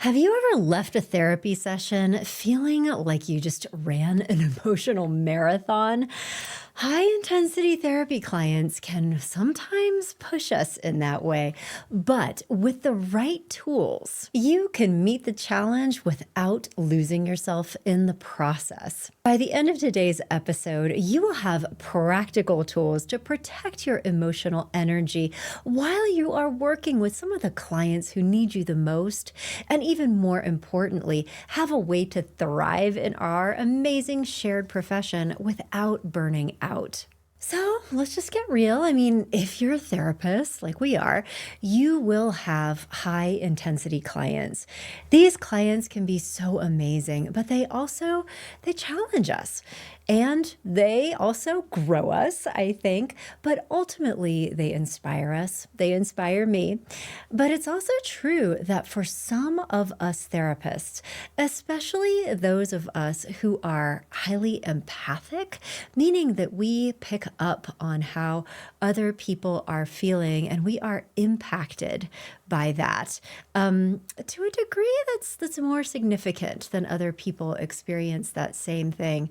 Have you ever left a therapy session feeling like you just ran an emotional marathon? High intensity therapy clients can sometimes push us in that way, but with the right tools, you can meet the challenge without losing yourself in the process. By the end of today's episode, you will have practical tools to protect your emotional energy while you are working with some of the clients who need you the most, and even more importantly, have a way to thrive in our amazing shared profession without burning out. So let's just get real. I mean, if you're a therapist like we are, you will have high intensity clients. These clients can be so amazing, but they challenge us. And they also grow us, I think, but ultimately they inspire us. They inspire me. But it's also true that for some of us therapists, especially those of us who are highly empathic, meaning that we pick up on how other people are feeling and we are impacted by that to a degree that's more significant than other people experience that same thing.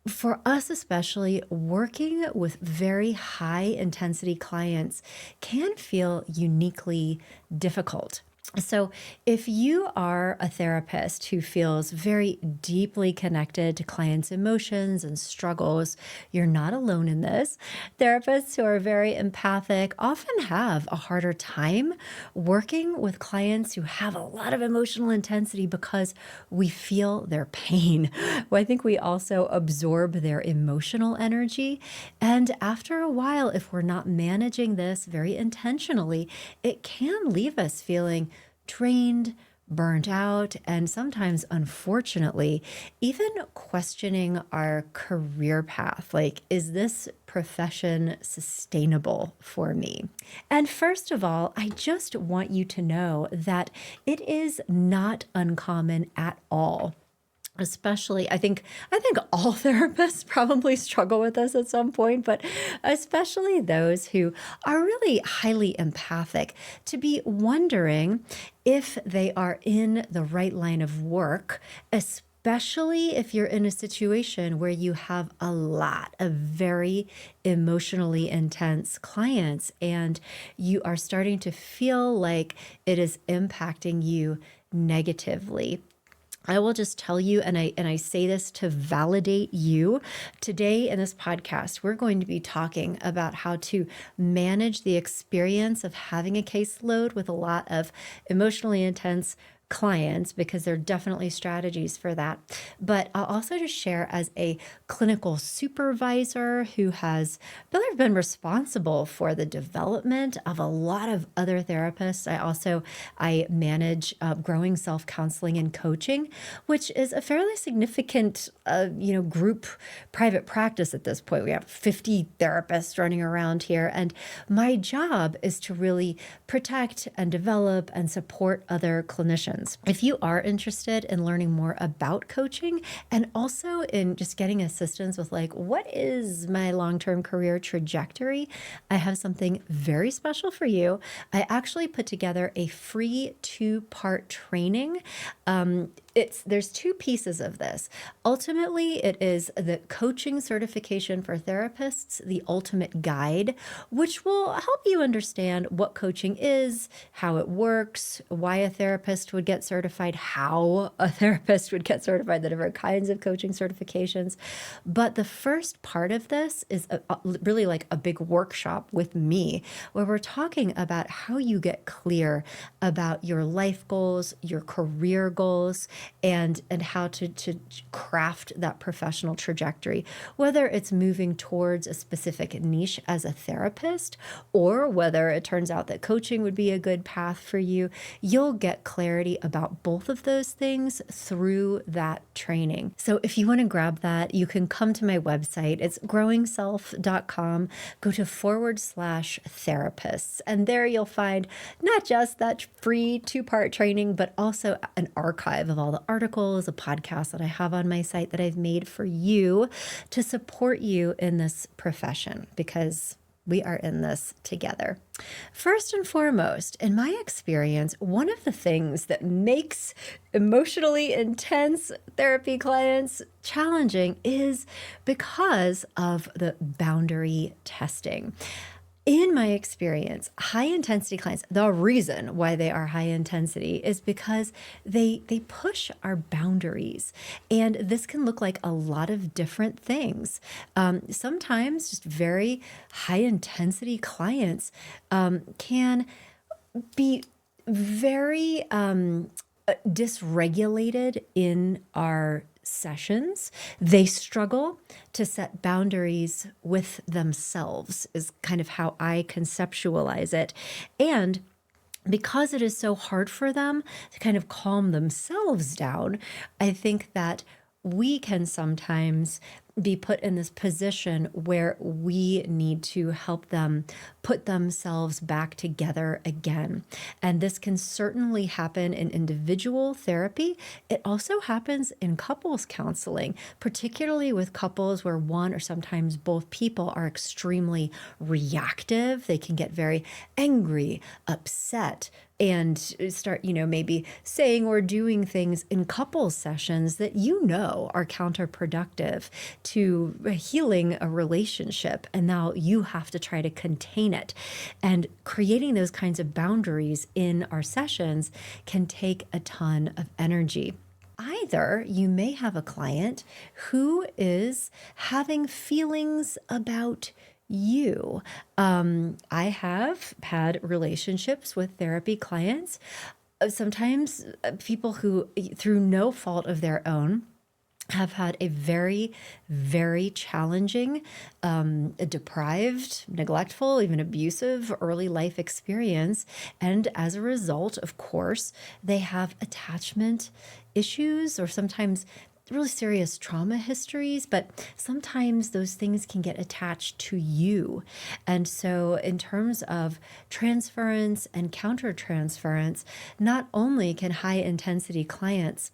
For us, especially, working with very high intensity clients can feel uniquely difficult. So, if you are a therapist who feels very deeply connected to clients' emotions and struggles, you're not alone in this. Therapists who are very empathic often have a harder time working with clients who have a lot of emotional intensity because we feel their pain. Well, I think we also absorb their emotional energy. And after a while, if we're not managing this very intentionally, it can leave us feeling drained, burnt out, and sometimes, unfortunately, even questioning our career path. Like, is this profession sustainable for me? And first of all, I just want you to know that it is not uncommon at all. Especially, I think all therapists probably struggle with this at some point, but especially those who are really highly empathic, to be wondering if they are in the right line of work, especially if you're in a situation where you have a lot of very emotionally intense clients and you are starting to feel like it is impacting you negatively. I will just tell you, and I say this to validate you. Today in this podcast, we're going to be talking about how to manage the experience of having a caseload with a lot of emotionally intense clients, because there are definitely strategies for that. But I'll also just share, as a clinical supervisor who has really been responsible for the development of a lot of other therapists. I manage growing self-counseling and coaching, which is a fairly significant group private practice at this point. We have 50 therapists running around here, and my job is to really protect and develop and support other clinicians. If you are interested in learning more about coaching and also in just getting assistance with, like, what is my long-term career trajectory, I have something very special for you. I actually put together a free 2-part training. There's two pieces of this. Ultimately, it is the coaching certification for therapists, the ultimate guide, which will help you understand what coaching is, how it works, why a therapist would get certified, how a therapist would get certified, the different kinds of coaching certifications. But the first part of this is really like a big workshop with me, where we're talking about how you get clear about your life goals, your career goals, and how to craft that professional trajectory, whether it's moving towards a specific niche as a therapist, or whether it turns out that coaching would be a good path for you. You'll get clarity about both of those things through that training. So if you want to grab that, you can come to my website. It's growingself.com. Go to /therapists. And there you'll find not just that free 2-part training, but also an archive of all the articles, a podcast that I have on my site that I've made for you to support you in this profession, because We are in this together. First and foremost, in my experience, one of the things that makes emotionally intense therapy clients challenging is because of the boundary testing. In my experience, high intensity clients, the reason why they are high intensity is because they push our boundaries. And this can look like a lot of different things. Sometimes just very high intensity clients can be very dysregulated in our sessions. They struggle to set boundaries with themselves, is kind of how I conceptualize it. And because it is so hard for them to kind of calm themselves down, I think that we can sometimes be put in this position where we need to help them put themselves back together again. And this can certainly happen in individual therapy. It also happens in couples counseling, particularly with couples where one or sometimes both people are extremely reactive. They can get very angry, upset, and start, maybe saying or doing things in couples sessions that are counterproductive to healing a relationship. And now you have to try to contain it. And creating those kinds of boundaries in our sessions can take a ton of energy. Either you may have a client who is having feelings about you. I have had relationships with therapy clients, sometimes people who, through no fault of their own, have had a very, very challenging, deprived, neglectful, even abusive early life experience. And as a result, of course, they have attachment issues or sometimes really serious trauma histories, but sometimes those things can get attached to you. And so in terms of transference and countertransference, not only can high intensity clients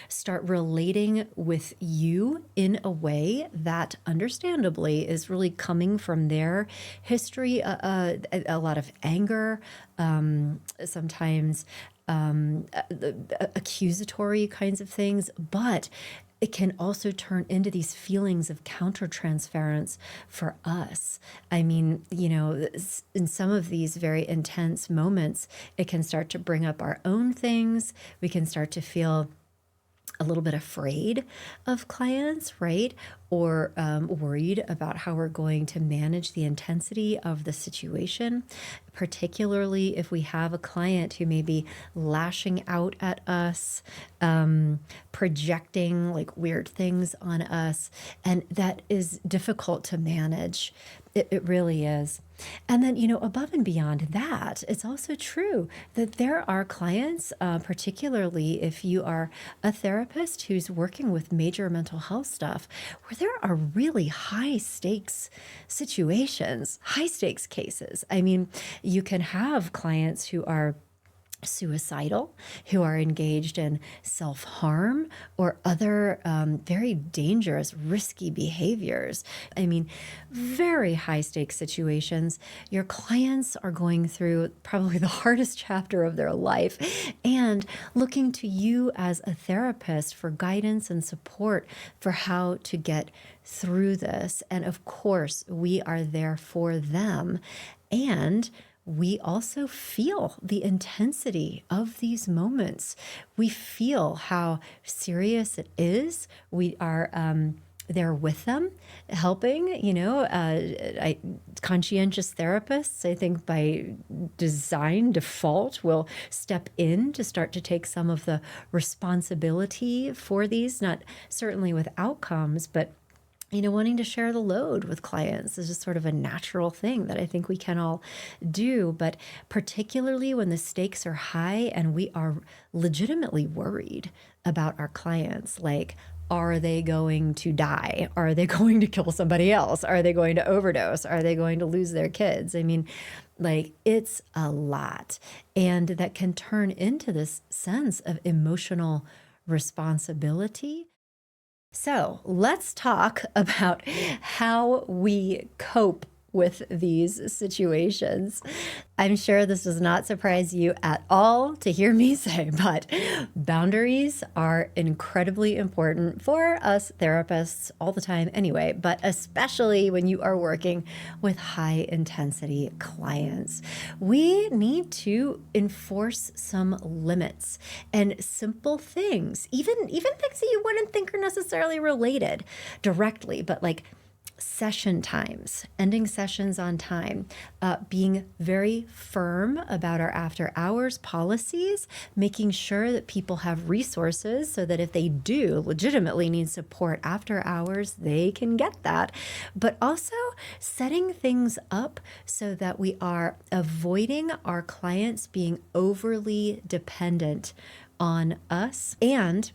start relating with you in a way that understandably is really coming from their history, a lot of anger, sometimes accusatory kinds of things, but it can also turn into these feelings of countertransference for us. I mean, in some of these very intense moments, it can start to bring up our own things. We can start to feel a little bit afraid of clients, right? Or worried about how we're going to manage the intensity of the situation, particularly if we have a client who may be lashing out at us, projecting like weird things on us, and that is difficult to manage. It really is. And then, above and beyond that, it's also true that there are clients, particularly if you are a therapist who's working with major mental health stuff, where there are really high stakes situations, high stakes cases. I mean, you can have clients who are suicidal, who are engaged in self-harm or other very dangerous, risky behaviors. I mean, very high stakes situations. Your clients are going through probably the hardest chapter of their life and looking to you as a therapist for guidance and support for how to get through this. And of course, we are there for them. And we also feel the intensity of these moments. We feel how serious it is. We are there with them, helping, conscientious therapists, I think by design, default, will step in to start to take some of the responsibility for these, not certainly with outcomes, but wanting to share the load with clients is just sort of a natural thing that I think we can all do. But particularly when the stakes are high and we are legitimately worried about our clients, like, are they going to die? Are they going to kill somebody else? Are they going to overdose? Are they going to lose their kids? I mean, like, it's a lot. And that can turn into this sense of emotional responsibility. So let's talk about how we cope with these situations. I'm sure this does not surprise you at all to hear me say, but boundaries are incredibly important for us therapists all the time anyway, but especially when you are working with high intensity clients. We need to enforce some limits and simple things, even things that you wouldn't think are necessarily related directly, but like session times, ending sessions on time, being very firm about our after hours policies, making sure that people have resources so that if they do legitimately need support after hours, they can get that. But also setting things up so that we are avoiding our clients being overly dependent on us, and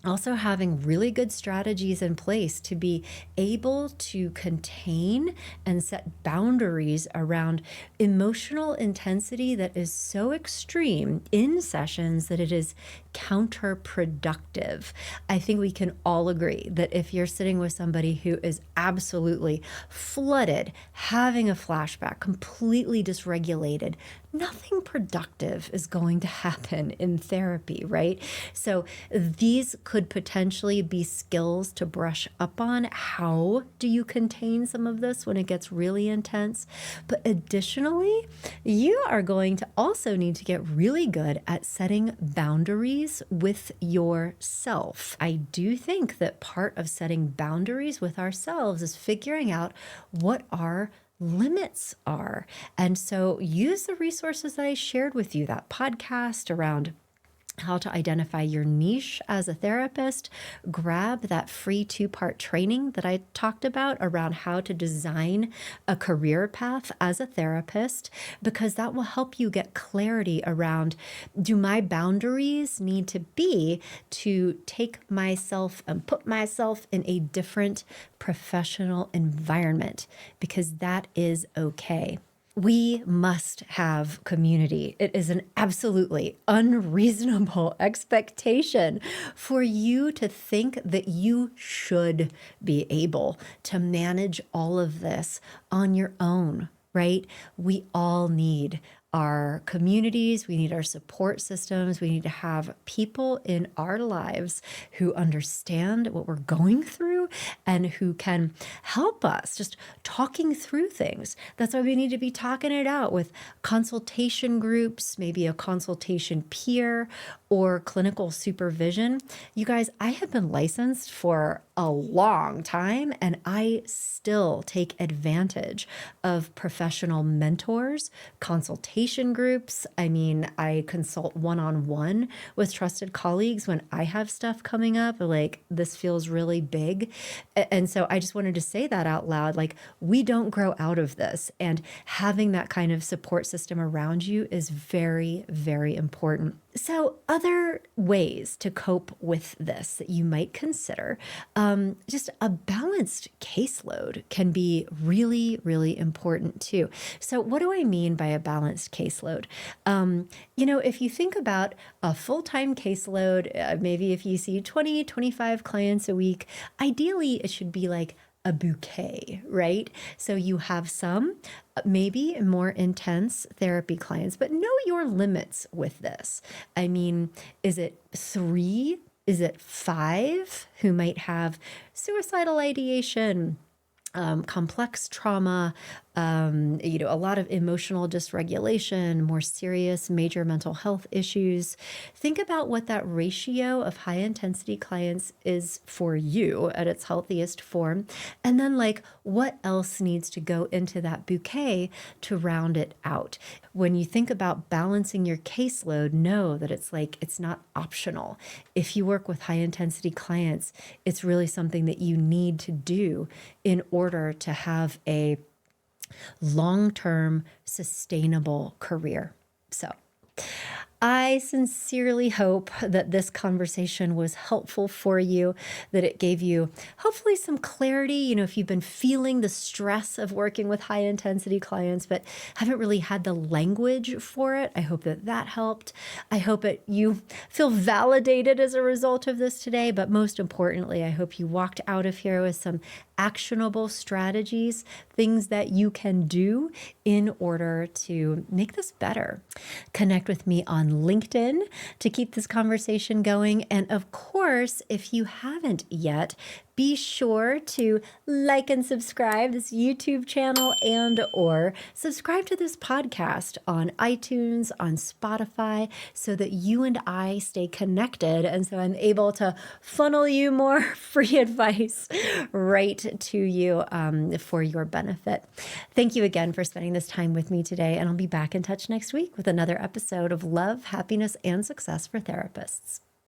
also having really good strategies in place to be able to contain and set boundaries around emotional intensity that is so extreme in sessions that it is counterproductive. I think we can all agree that if you're sitting with somebody who is absolutely flooded, having a flashback, completely dysregulated, nothing productive is going to happen in therapy, right? So these could potentially be skills to brush up on. How do you contain some of this when it gets really intense? But additionally, you are going to also need to get really good at setting boundaries with yourself. I do think that part of setting boundaries with ourselves is figuring out what our limits are. And so use the resources that I shared with you, that podcast around how to identify your niche as a therapist. Grab that free 2-part training that I talked about around how to design a career path as a therapist, because that will help you get clarity around, do my boundaries need to be to take myself and put myself in a different professional environment, because that is okay. We must have community. It is an absolutely unreasonable expectation for you to think that you should be able to manage all of this on your own, right? We all need our communities, we need our support systems, we need to have people in our lives who understand what we're going through and who can help us just talking through things. That's why we need to be talking it out with consultation groups, maybe a consultation peer or clinical supervision. You guys, I have been licensed for a long time, and I still take advantage of professional mentors, consultation groups. I mean, I consult one-on-one with trusted colleagues when I have stuff coming up, like this feels really big. And so I just wanted to say that out loud, like we don't grow out of this, and having that kind of support system around you is very, very important. So other ways to cope with this that you might consider, just a balanced caseload can be really, really important too. So what do I mean by a balanced caseload? If you think about a full-time caseload, maybe if you see 20, 25 clients a week, ideally it should be like a bouquet, right? So you have some maybe more intense therapy clients, but know your limits with this. I mean, is it 3? Is it 5 who might have suicidal ideation, complex trauma, a lot of emotional dysregulation, more serious major mental health issues? Think about what that ratio of high intensity clients is for you at its healthiest form. And then what else needs to go into that bouquet to round it out? When you think about balancing your caseload, know that it's not optional. If you work with high intensity clients, it's really something that you need to do in order to have a long-term sustainable career. So I sincerely hope that this conversation was helpful for you, that it gave you hopefully some clarity. If you've been feeling the stress of working with high intensity clients, but haven't really had the language for it, I hope that that helped. I hope that you feel validated as a result of this today, but most importantly, I hope you walked out of here with some actionable strategies, things that you can do in order to make this better. Connect with me on LinkedIn to keep this conversation going. And of course, if you haven't yet, be sure to like and subscribe this YouTube channel and/or subscribe to this podcast on iTunes, on Spotify, so that you and I stay connected. And so I'm able to funnel you more free advice right to you for your benefit. Thank you again for spending this time with me today. And I'll be back in touch next week with another episode of Love, Happiness, and Success for Therapists.